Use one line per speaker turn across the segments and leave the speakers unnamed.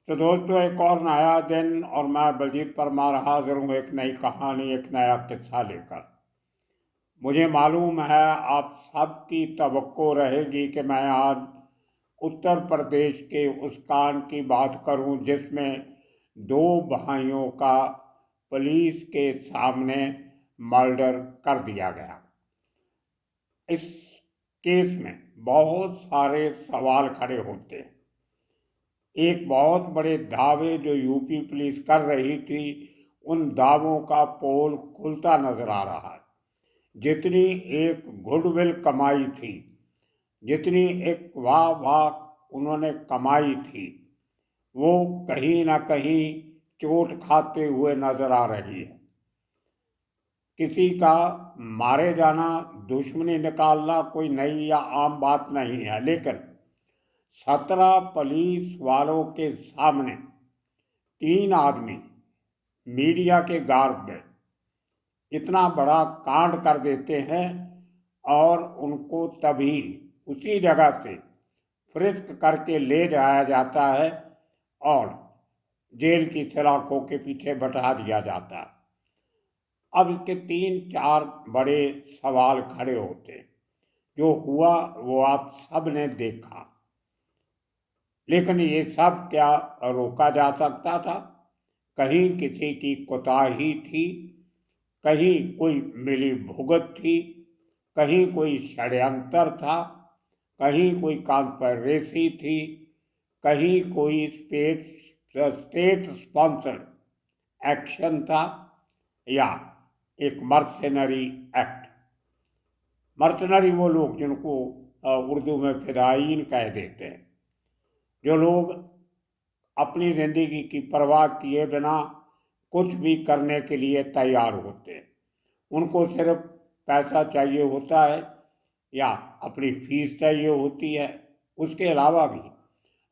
तो दोस्तों, एक और नया दिन और मैं बलजीत परमार हाजिर हूँ एक नई कहानी, एक नया किस्सा लेकर। मुझे मालूम है आप सबकी तवक्को रहेगी कि मैं आज उत्तर प्रदेश के उस कांड की बात करूं जिसमें दो भाइयों का पुलिस के सामने मर्डर कर दिया गया। इस केस में बहुत सारे सवाल खड़े होते हैं। एक बहुत बड़े दावे जो यूपी पुलिस कर रही थी, उन दावों का पोल खुलता नजर आ रहा है। जितनी एक गुडविल कमाई थी, जितनी एक वाह वाह उन्होंने कमाई थी, वो कहीं ना कहीं चोट खाते हुए नजर आ रही है। किसी का मारे जाना, दुश्मनी निकालना कोई नई या आम बात नहीं है, लेकिन 17 पुलिस वालों के सामने 3 आदमी मीडिया के गार्ड में इतना बड़ा कांड कर देते हैं और उनको तभी उसी जगह से फ्रिस्क करके ले जाया जाता है और जेल की सलाखों के पीछे बैठा दिया जाता है। अब इसके 3-4 बड़े सवाल खड़े होते हैं। जो हुआ वो आप सब ने देखा, लेकिन ये सब क्या रोका जा सकता था? कहीं किसी की कोताही थी, कहीं कोई मिली भुगत थी, कहीं कोई षड्यंत्र था, कहीं कोई कॉन्स्पिरेसी थी, कहीं कोई स्टेट स्पॉन्सर्ड एक्शन था, या एक मर्सेनरी एक्ट। मर्सनरी वो लोग जिनको उर्दू में फिदायीन कह देते हैं, जो लोग अपनी जिंदगी की परवाह किए बिना कुछ भी करने के लिए तैयार होते हैं। उनको सिर्फ पैसा चाहिए होता है या अपनी फीस चाहिए होती है। उसके अलावा भी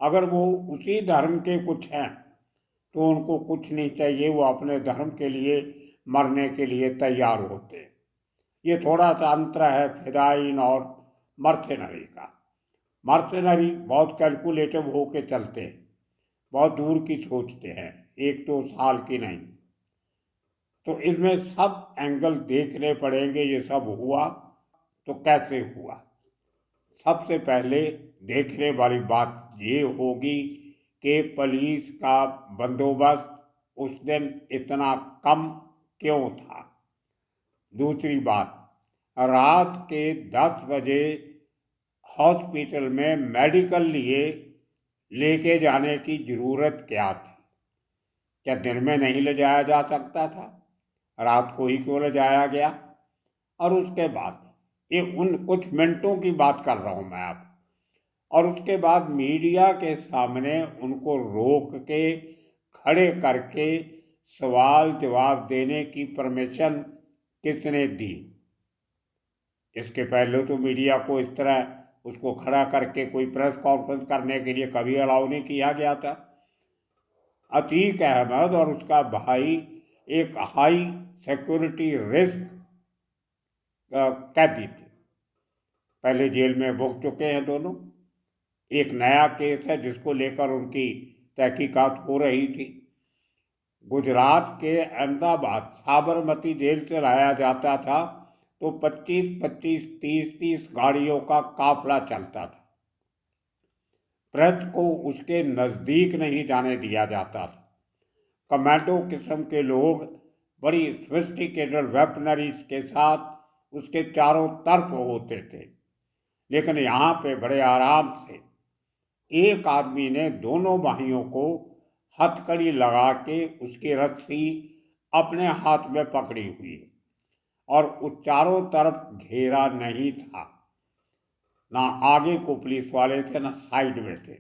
अगर वो उसी धर्म के कुछ हैं तो उनको कुछ नहीं चाहिए, वो अपने धर्म के लिए मरने के लिए तैयार होते हैं। ये थोड़ा सा अंतर है फिदायीन और मर्सेनरी का। मर्सेनरी बहुत कैलकुलेटिव होके चलते हैं, बहुत दूर की सोचते हैं, 1-2 साल की नहीं। तो इसमें सब एंगल देखने पड़ेंगे। ये सब हुआ तो कैसे हुआ? सबसे पहले देखने वाली बात ये होगी कि पुलिस का बंदोबस्त उस दिन इतना कम क्यों था। दूसरी बात, रात के 10 बजे हॉस्पिटल में मेडिकल लिए लेके जाने की जरूरत क्या थी? क्या दिन में नहीं ले जाया जा सकता था? रात को ही क्यों ले जाया गया? और उसके बाद ये उन कुछ मिनटों की बात कर रहा हूं मैं आप। और उसके बाद मीडिया के सामने उनको रोक के खड़े करके सवाल जवाब देने की परमिशन किसने दी? इसके पहले तो मीडिया को इस तरह उसको खड़ा करके कोई प्रेस कॉन्फ्रेंस करने के लिए कभी अलाउ नहीं किया गया था। अतीक अहमद और उसका भाई एक हाई सिक्योरिटी रिस्क कैदी थे, पहले जेल में भुग चुके हैं दोनों। एक नया केस है जिसको लेकर उनकी तहकीकात हो रही थी। गुजरात के अहमदाबाद साबरमती जेल से लाया जाता था तो 25-25, 30-30 गाड़ियों का काफिला चलता था। प्रेस को उसके नज़दीक नहीं जाने दिया जाता था। कमांडो किस्म के लोग बड़ी सोफिस्टिकेटेड वेपनरीज के साथ उसके चारों तरफ होते थे। लेकिन यहाँ पे बड़े आराम से एक आदमी ने दोनों भाइयों को हथकड़ी लगा के उसकी रस्सी अपने हाथ में पकड़ी हुई है और उस चारों तरफ घेरा नहीं था। ना आगे को पुलिस वाले थे ना साइड में थे,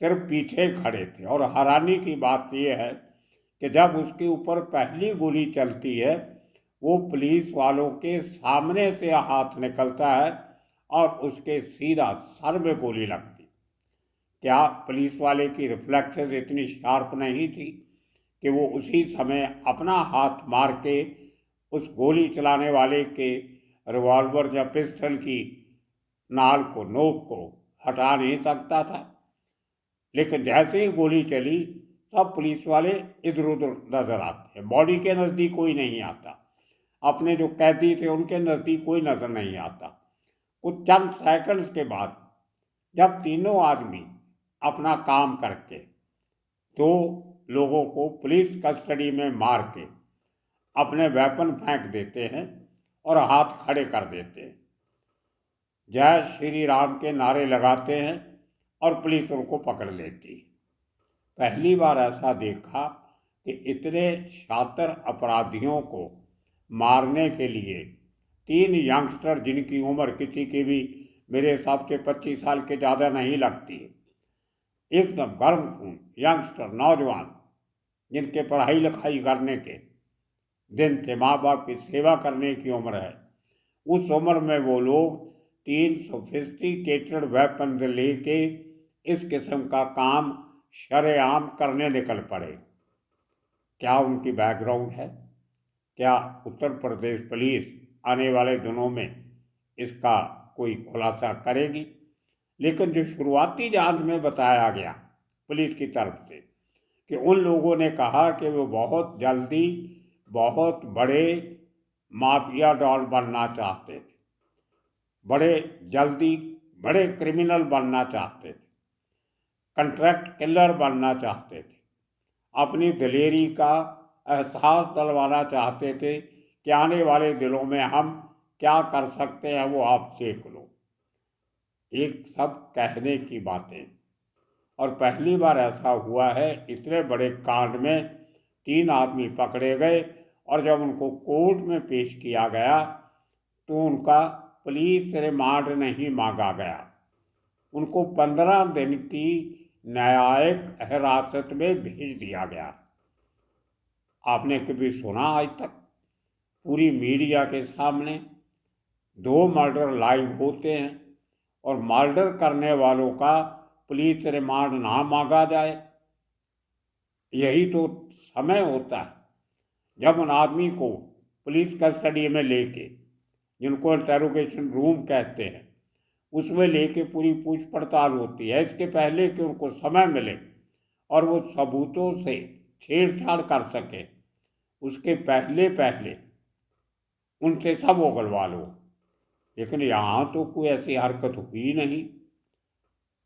सिर्फ पीछे खड़े थे। और हैरानी की बात यह है कि जब उसके ऊपर पहली गोली चलती है वो पुलिस वालों के सामने से हाथ निकलता है और उसके सीधा सर में गोली लगती। क्या पुलिस वाले की रिफ्लेक्सेस इतनी शार्प नहीं थी कि वो उसी समय अपना हाथ मार के उस गोली चलाने वाले के रिवॉल्वर या पिस्टल की नाल को, नोक को हटा नहीं सकता था? लेकिन जैसे ही गोली चली सब पुलिस वाले इधर उधर नजर आते हैं, बॉडी के नज़दीक कोई नहीं आता, अपने जो कैदी थे उनके नज़दीक कोई नजर नहीं आता। कुछ चंद सेकंड्स के बाद जब तीनों आदमी अपना काम करके दो लोगों को पुलिस कस्टडी में मार के अपने वेपन फेंक देते हैं और हाथ खड़े कर देते हैं, जय श्री राम के नारे लगाते हैं और पुलिस उनको पकड़ लेती है। पहली बार ऐसा देखा कि इतने शातिर अपराधियों को मारने के लिए तीन यंगस्टर, जिनकी उम्र किसी की भी मेरे हिसाब से 25 साल के ज़्यादा नहीं लगती, एकदम गर्म खून यंगस्टर, नौजवान, जिनके पढ़ाई लिखाई करने के दिन थे, माँ बाप की सेवा करने की उम्र है, उस उम्र में वो लोग 3 सोफिस्टिकेटेड वेपन्स लेके इस किस्म का काम शरेआम करने निकल पड़े। क्या उनकी बैकग्राउंड है? क्या उत्तर प्रदेश पुलिस आने वाले दिनों में इसका कोई खुलासा करेगी? लेकिन जो शुरुआती जांच में बताया गया पुलिस की तरफ से कि उन लोगों ने कहा कि वो बहुत जल्दी बहुत बड़े माफिया डॉन बनना चाहते थे, बड़े जल्दी बड़े क्रिमिनल बनना चाहते थे, कंट्रैक्ट किलर बनना चाहते थे, अपनी दिलेरी का एहसास दिलवाना चाहते थे कि आने वाले दिनों में हम क्या कर सकते हैं वो आप देख लो। एक सब कहने की बातें, और पहली बार ऐसा हुआ है इतने बड़े कांड में 3 आदमी पकड़े गए और जब उनको कोर्ट में पेश किया गया तो उनका पुलिस रिमांड नहीं मांगा गया, उनको 15 दिन की न्यायिक हिरासत में भेज दिया गया। आपने कभी सुना आज तक पूरी मीडिया के सामने 2 मर्डर लाइव होते हैं और मर्डर करने वालों का पुलिस रिमांड ना मांगा जाए? यही तो समय होता है जब उन आदमी को पुलिस कस्टडी में लेके, जिनको इंटेरोगेशन रूम कहते हैं, उसमें लेके पूरी पूछ पड़ताल होती है, इसके पहले कि उनको समय मिले और वो सबूतों से छेड़छाड़ कर सके, उसके पहले पहले उनसे सब उगलवा लो। लेकिन यहाँ तो कोई ऐसी हरकत हुई नहीं।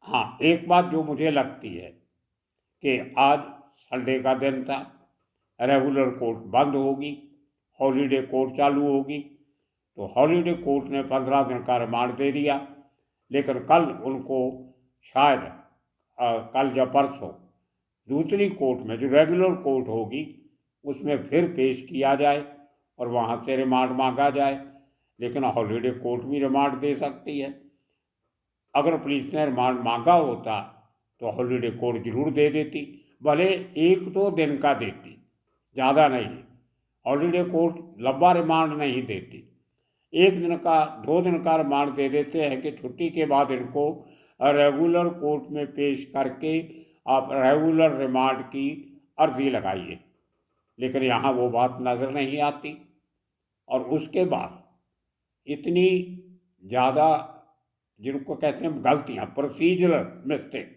हाँ, एक बात जो मुझे लगती है कि आज संडे का दिन था, रेगुलर कोर्ट बंद होगी, हॉलीडे कोर्ट चालू होगी, तो हॉलीडे कोर्ट ने 15 दिन का रिमांड दे दिया, लेकिन कल उनको शायद कल या परसों दूसरी कोर्ट में जो रेगुलर कोर्ट होगी उसमें फिर पेश किया जाए और वहाँ से रिमांड मांगा जाए। लेकिन हॉलीडे कोर्ट भी रिमांड दे सकती है। अगर पुलिस ने रिमांड मांगा होता तो हॉलीडे कोर्ट जरूर दे देती, भले 1-2 दिन का देती, ज़्यादा नहीं। हॉलीडे कोर्ट लंबा रिमांड नहीं देती, 1 दिन का 2 दिन का रिमांड दे देते हैं कि छुट्टी के बाद इनको रेगुलर कोर्ट में पेश करके आप रेगुलर रिमांड की अर्जी लगाइए। लेकिन यहाँ वो बात नज़र नहीं आती। और उसके बाद इतनी ज़्यादा जिनको कहते हैं गलतियाँ, procedural mistake,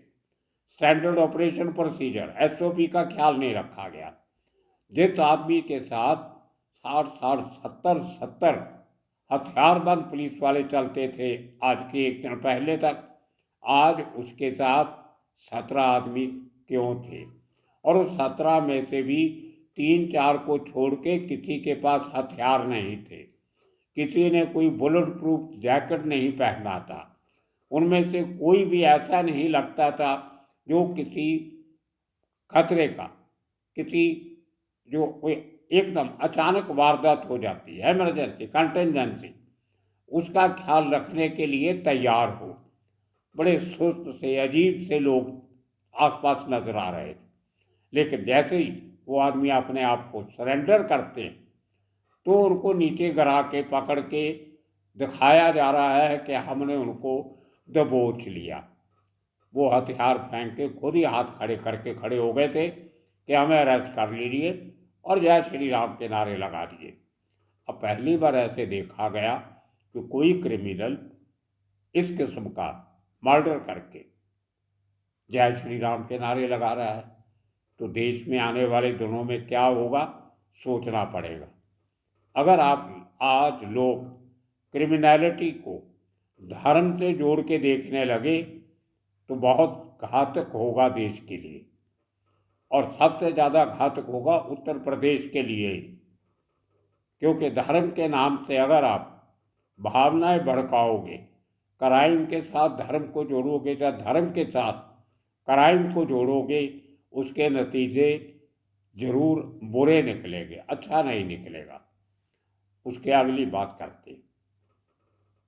standard operation procedure, SOP का ख्याल नहीं रखा गया। जिस आदमी के साथ 60, 70 हथियारबंद पुलिस वाले चलते थे आज के 1 दिन पहले तक, आज उसके साथ 17 आदमी क्यों थे? और उस 17 में से भी 3-4 को छोड़ के किसी के पास हथियार नहीं थे, किसी ने कोई बुलेट प्रूफ जैकेट नहीं पहना था, उनमें से कोई भी ऐसा नहीं लगता था जो किसी खतरे का, किसी जो कोई एकदम अचानक वारदात हो जाती है, इमरजेंसी, कंटिजेंसी, उसका ख्याल रखने के लिए तैयार हो। बड़े सुस्त से अजीब से लोग आसपास नजर आ रहे थे। लेकिन जैसे ही वो आदमी अपने आप को सरेंडर करते हैं तो उनको नीचे गिरा के पकड़ के दिखाया जा रहा है कि हमने उनको दबोच लिया। वो हथियार फेंक के खुद ही हाथ खड़े करके खड़े हो गए थे कि हमें अरेस्ट कर लीजिए और जय श्री राम के नारे लगा दिए। अब पहली बार ऐसे देखा गया कि कोई क्रिमिनल इस किस्म का मर्डर करके जय श्री राम के नारे लगा रहा है, तो देश में आने वाले दिनों में क्या होगा सोचना पड़ेगा। अगर आप आज लोग क्रिमिनैलिटी को धर्म से जोड़ के देखने लगे तो बहुत घातक होगा देश के लिए, और सबसे ज़्यादा घातक होगा उत्तर प्रदेश के लिए ही। क्योंकि धर्म के नाम से अगर आप भावनाएं भड़काओगे, क्राइम के साथ धर्म को जोड़ोगे या धर्म के साथ क्राइम को जोड़ोगे, उसके नतीजे जरूर बुरे निकलेंगे, अच्छा नहीं निकलेगा। उसके अगली बात करते,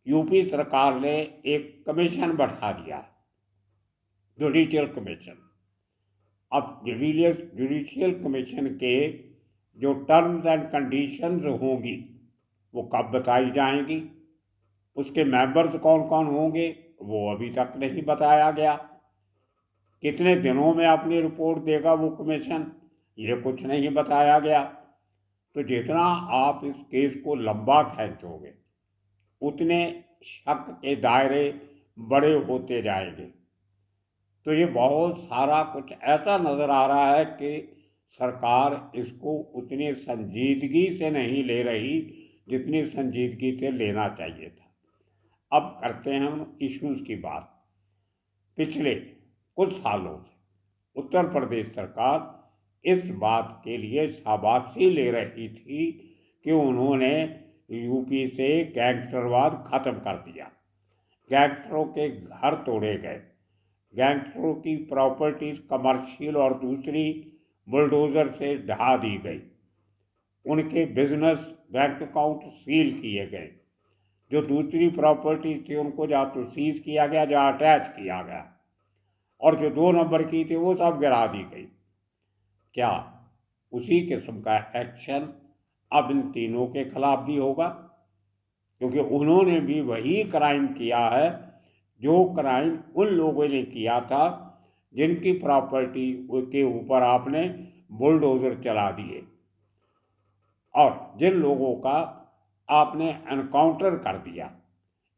यूपी सरकार ने एक कमीशन बैठा दिया, जुडिशियल कमीशन। अब जुडिशियल कमीशन के जो टर्म्स एंड कंडीशंस होंगी वो कब बताई जाएंगी, उसके मेंबर्स कौन कौन होंगे वो अभी तक नहीं बताया गया, कितने दिनों में अपनी रिपोर्ट देगा वो कमीशन, ये कुछ नहीं बताया गया। तो जितना आप इस केस को लंबा खींचोगे उतने शक के दायरे बड़े होते जाएंगे। तो ये बहुत सारा कुछ ऐसा नज़र आ रहा है कि सरकार इसको उतनी संजीदगी से नहीं ले रही जितनी संजीदगी से लेना चाहिए था। अब करते हैं हम इश्यूज़ की बात। पिछले कुछ सालों से उत्तर प्रदेश सरकार इस बात के लिए शाबाशी ले रही थी कि उन्होंने यूपी से गैंगस्टरवाद ख़त्म कर दिया, गैंगस्टरों के घर तोड़े गए, गैंगस्टरों की प्रॉपर्टीज कमर्शियल और दूसरी बुलडोज़र से ढहा दी गई, उनके बिजनेस बैंक अकाउंट सील किए गए, जो दूसरी प्रॉपर्टीज थी उनको या तो सीज किया गया या अटैच किया गया, और जो 2 नंबर की थी वो सब गिरा दी गई। क्या उसी किस्म का एक्शन अब इन तीनों के खिलाफ भी होगा? क्योंकि उन्होंने भी वही क्राइम किया है जो क्राइम उन लोगों ने किया था जिनकी प्रॉपर्टी के ऊपर आपने बुलडोज़र चला दिए और जिन लोगों का आपने एनकाउंटर कर दिया,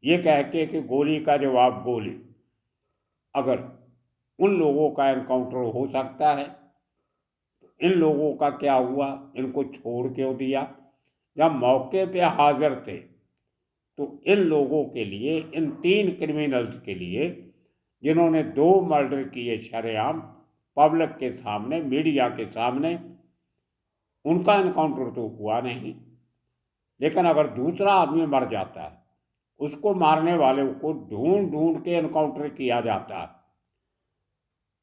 ये कह के कि गोली का जवाब गोली। अगर उन लोगों का एनकाउंटर हो सकता है तो इन लोगों का क्या हुआ, इनको छोड़ क्यों दिया? जब मौके पे हाजिर थे तो इन लोगों के लिए, इन 3 क्रिमिनल्स के लिए जिन्होंने 2 मर्डर किए शरेआम पब्लिक के सामने, मीडिया के सामने, उनका एनकाउंटर तो हुआ नहीं। लेकिन अगर दूसरा आदमी मर जाता है, उसको मारने वाले को ढूंढ ढूंढ के एनकाउंटर किया जाता है,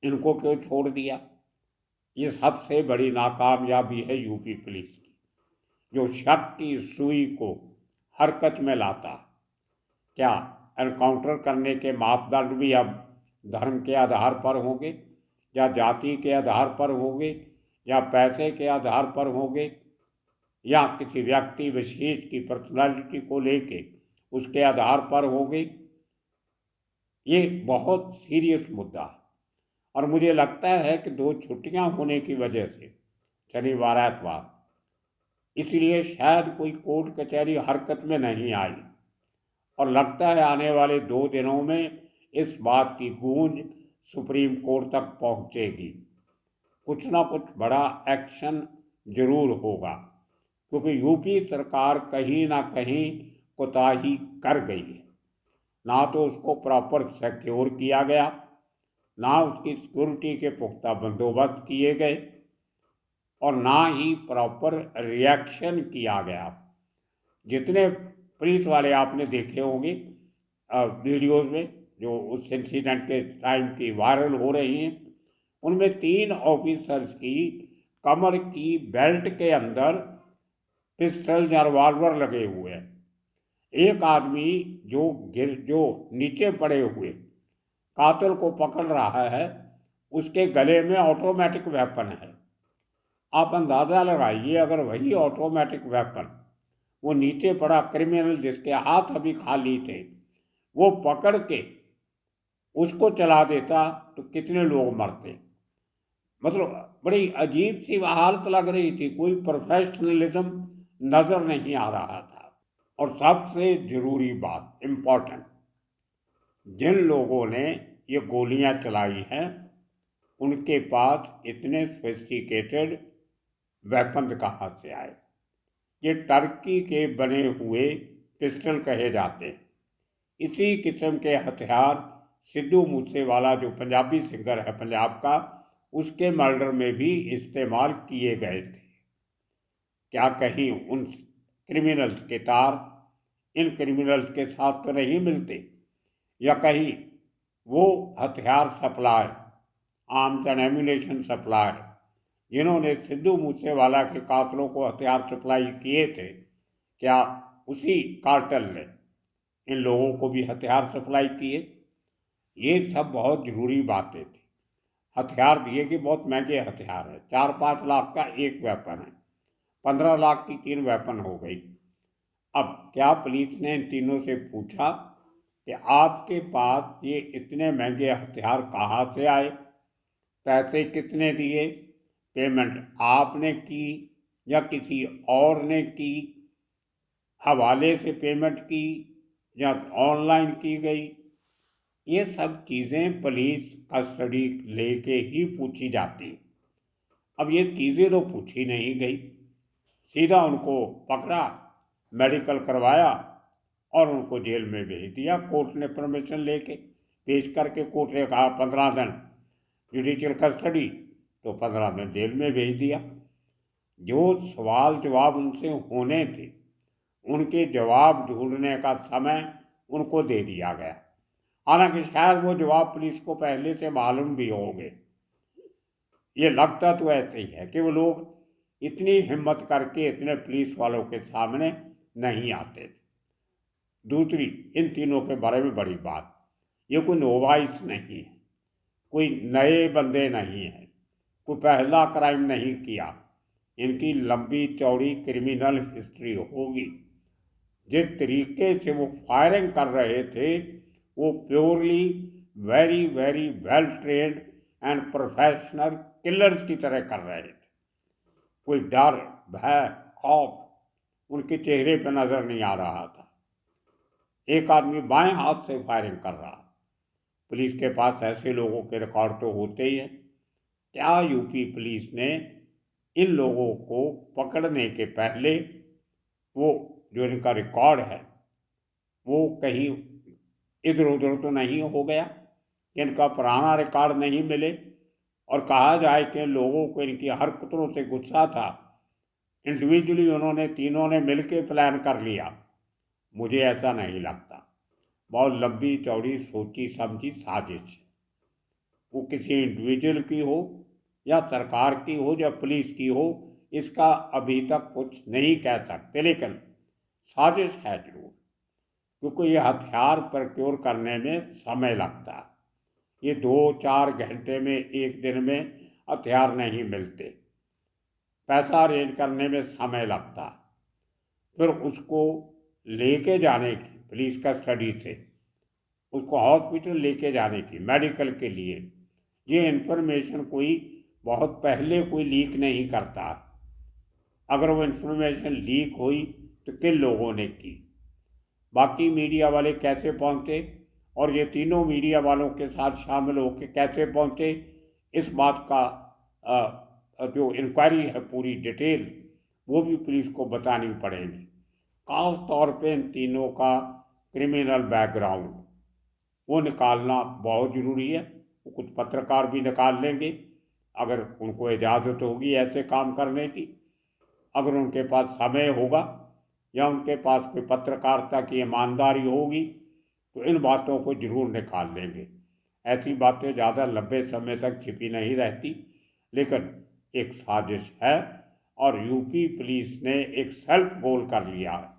इनको क्यों छोड़ दिया? ये सबसे बड़ी नाकामयाबी है यूपी पुलिस की, जो शक की सुई को हरकत में लाता। क्या एनकाउंटर करने के मापदंड भी अब धर्म के आधार पर होंगे या जाति के आधार पर होंगे या पैसे के आधार पर होंगे या किसी व्यक्ति विशेष की पर्सनालिटी को लेके उसके आधार पर होंगे? ये बहुत सीरियस मुद्दा है। और मुझे लगता है कि 2 छुट्टियां होने की वजह से, शनिवार एतवार, इसलिए शायद कोई कोर्ट कचहरी हरकत में नहीं आई, और लगता है आने वाले 2 दिनों में इस बात की गूंज सुप्रीम कोर्ट तक पहुंचेगी। कुछ ना कुछ बड़ा एक्शन जरूर होगा, क्योंकि यूपी सरकार कहीं ना कहीं कोताही कर गई है। ना तो उसको प्रॉपर सिक्योर किया गया, ना उसकी सिक्योरिटी के पुख्ता बंदोबस्त किए गए, और ना ही प्रॉपर रिएक्शन किया गया। जितने पुलिस वाले आपने देखे होंगे वीडियोस में जो उस इंसिडेंट के टाइम की वायरल हो रही हैं, उनमें 3 ऑफिसर्स की कमर की बेल्ट के अंदर पिस्टल या रिवॉल्वर लगे हुए हैं। एक आदमी जो नीचे पड़े हुए कातिल को पकड़ रहा है, उसके गले में ऑटोमेटिक वेपन है। आप अंदाज़ा लगाइए, अगर वही ऑटोमेटिक वेपन वो नीचे पड़ा क्रिमिनल जिसके हाथ अभी खाली थे वो पकड़ के उसको चला देता तो कितने लोग मरते। मतलब बड़ी अजीब सी हालत लग रही थी, कोई प्रोफेशनलिज्म नज़र नहीं आ रहा था। और सबसे ज़रूरी बात, इम्पोर्टेंट, जिन लोगों ने ये गोलियां चलाई हैं उनके पास इतने सोफिस्टिकेटेड वेपन्स कहाँ से आए? ये टर्की के बने हुए पिस्टल कहे जाते हैं। इसी किस्म के हथियार सिद्धू मूसेवाला जो पंजाबी सिंगर है पंजाब का, उसके मर्डर में भी इस्तेमाल किए गए थे। क्या कहीं उन क्रिमिनल्स के तार इन क्रिमिनल्स के साथ तो नहीं मिलते? या कहीं वो हथियार supplier, arms and ammunition supplier, जिन्होंने सिद्धू मूसेवाला के कातलों को हथियार सप्लाई किए थे, क्या उसी कार्टेल ने इन लोगों को भी हथियार सप्लाई किए? ये सब बहुत ज़रूरी बातें थी। हथियार दिए कि बहुत महंगे हथियार है, 4-5 लाख का एक वेपन है, 15 लाख की 3 वेपन हो गई। अब क्या पुलिस ने इन तीनों से पूछा कि आपके पास ये इतने महंगे हथियार कहाँ से आए? पैसे किसने दिए? पेमेंट आपने की या किसी और ने की? हवाले से पेमेंट की या ऑनलाइन की गई? ये सब चीज़ें पुलिस कस्टडी लेके ही पूछी जाती। अब ये चीज़ें तो पूछी नहीं गई, सीधा उनको पकड़ा, मेडिकल करवाया और उनको जेल में भेज दिया। कोर्ट ने परमिशन लेके पेश करके कोर्ट ने कहा 15 दिन जुडिशियल कस्टडी, तो 15 दिन जेल में भेज दिया। जो सवाल जवाब उनसे होने थे, उनके जवाब ढूंढने का समय उनको दे दिया गया। हालांकि शायद वो जवाब पुलिस को पहले से मालूम भी होंगे। ये लगता तो ऐसे ही है कि वो लोग इतनी हिम्मत करके इतने पुलिस वालों के सामने नहीं आते। दूसरी, इन तीनों के बारे में बड़ी बात, ये कोई नोवाइस नहीं है, कोई नए बंदे नहीं हैं, कोई पहला क्राइम नहीं किया। इनकी लंबी चौड़ी क्रिमिनल हिस्ट्री होगी। जिस तरीके से वो फायरिंग कर रहे थे, वो purely very very well trained and professional killers की तरह कर रहे थे। कोई डर, भय, खौफ उनके चेहरे पर नजर नहीं आ रहा था। एक आदमी बाएं हाथ से फायरिंग कर रहा। पुलिस के पास ऐसे लोगों के रिकॉर्ड तो होते ही हैं। क्या यूपी पुलिस ने इन लोगों को पकड़ने के पहले वो जो इनका रिकॉर्ड है वो कहीं इधर उधर तो नहीं हो गया, इनका पुराना रिकॉर्ड नहीं मिले और कहा जाए कि लोगों को इनकी हरकतों से गुस्सा था, इंडिविजुअली उन्होंने तीनों ने मिलकर प्लान कर लिया? मुझे ऐसा नहीं लगता। बहुत लंबी चौड़ी सोची समझी साजिश है। वो किसी इंडिविजुअल की हो या सरकार की हो या पुलिस की हो, इसका अभी तक कुछ नहीं कह सकते, लेकिन साजिश है जरूर, क्योंकि ये हथियार प्रक्योर करने में समय लगता है। ये 2-4 घंटे में, एक दिन में हथियार नहीं मिलते। पैसा अरेंज करने में समय लगता है, फिर उसको लेके जाने की, पुलिस कस्टडी से उसको हॉस्पिटल लेके जाने की, मेडिकल के लिए, ये इन्फॉर्मेशन कोई बहुत पहले कोई लीक नहीं करता। अगर वो इन्फॉर्मेशन लीक हुई तो किन लोगों ने की, बाकी मीडिया वाले कैसे पहुंचे और ये तीनों मीडिया वालों के साथ शामिल होकर कैसे पहुंचे, इस बात का जो इंक्वायरी है पूरी डिटेल वो भी पुलिस को बतानी पड़ेगी। खास तौर पे इन तीनों का क्रिमिनल बैकग्राउंड वो निकालना बहुत ज़रूरी है। वो कुछ पत्रकार भी निकाल लेंगे अगर उनको इजाज़त होगी ऐसे काम करने की, अगर उनके पास समय होगा या उनके पास कोई पत्रकारिता की ईमानदारी होगी तो इन बातों को जरूर निकाल लेंगे। ऐसी बातें ज़्यादा लंबे समय तक छिपी नहीं रहती, लेकिन एक साजिश है और यूपी पुलिस ने एक सेल्फ गोल कर लिया है।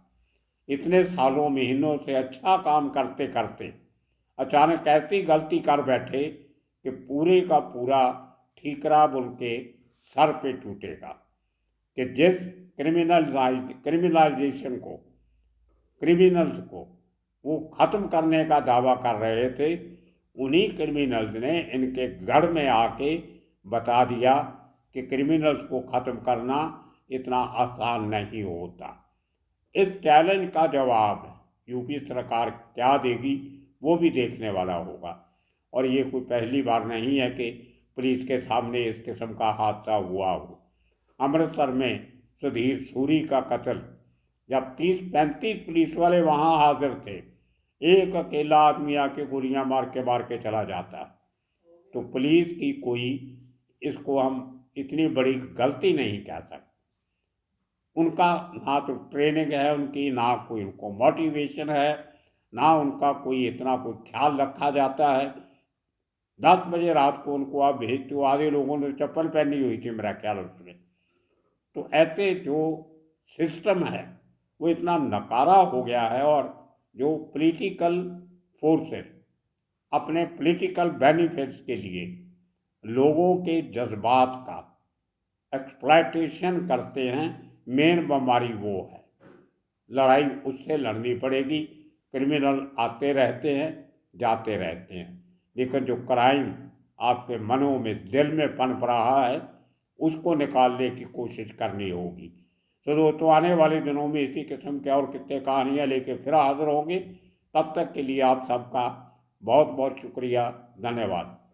इतने सालों महीनों से अच्छा काम करते करते अचानक ऐसी गलती कर बैठे कि पूरे का पूरा ठीकरा उनके सर पे टूटेगा। कि जिस क्रिमिनलाइजेशन को, क्रिमिनल्स को वो ख़त्म करने का दावा कर रहे थे, उन्हीं क्रिमिनल्स ने इनके गढ़ में आके बता दिया कि क्रिमिनल्स को ख़त्म करना इतना आसान नहीं होता। इस चैलेंज का जवाब यूपी सरकार क्या देगी वो भी देखने वाला होगा। और ये कोई पहली बार नहीं है कि पुलिस के सामने इस किस्म का हादसा हुआ हो। अमृतसर में सुधीर सूरी का कत्ल, जब 30-35 पुलिस वाले वहाँ हाजिर थे, एक अकेला आदमी आके गोलियां मार के चला जाता। तो पुलिस की कोई, इसको हम इतनी बड़ी गलती नहीं कह सकते। उनका ना तो ट्रेनिंग है उनकी, ना कोई उनको मोटिवेशन है, ना उनका कोई इतना कोई ख्याल रखा जाता है। 10 बजे रात को उनको आप भेजते हो, आधे लोगों ने चप्पल पहनी हुई थी मेरा ख्याल उसमें। तो ऐसे जो सिस्टम है वो इतना नकारा हो गया है, और जो पॉलिटिकल फोर्सेस अपने पॉलिटिकल बेनिफिट्स के लिए लोगों के जज्बात का एक्सप्लॉयटेशन करते हैं, मेन बीमारी वो है। लड़ाई उससे लड़नी पड़ेगी। क्रिमिनल आते रहते हैं, जाते रहते हैं, लेकिन जो क्राइम आपके मनों में, दिल में पनप रहा है, उसको निकालने की कोशिश करनी होगी। तो दोस्तों, आने वाले दिनों में इसी किस्म के और कितने कहानियाँ लेके फिर हाजिर होंगे। तब तक के लिए आप सबका बहुत बहुत शुक्रिया, धन्यवाद।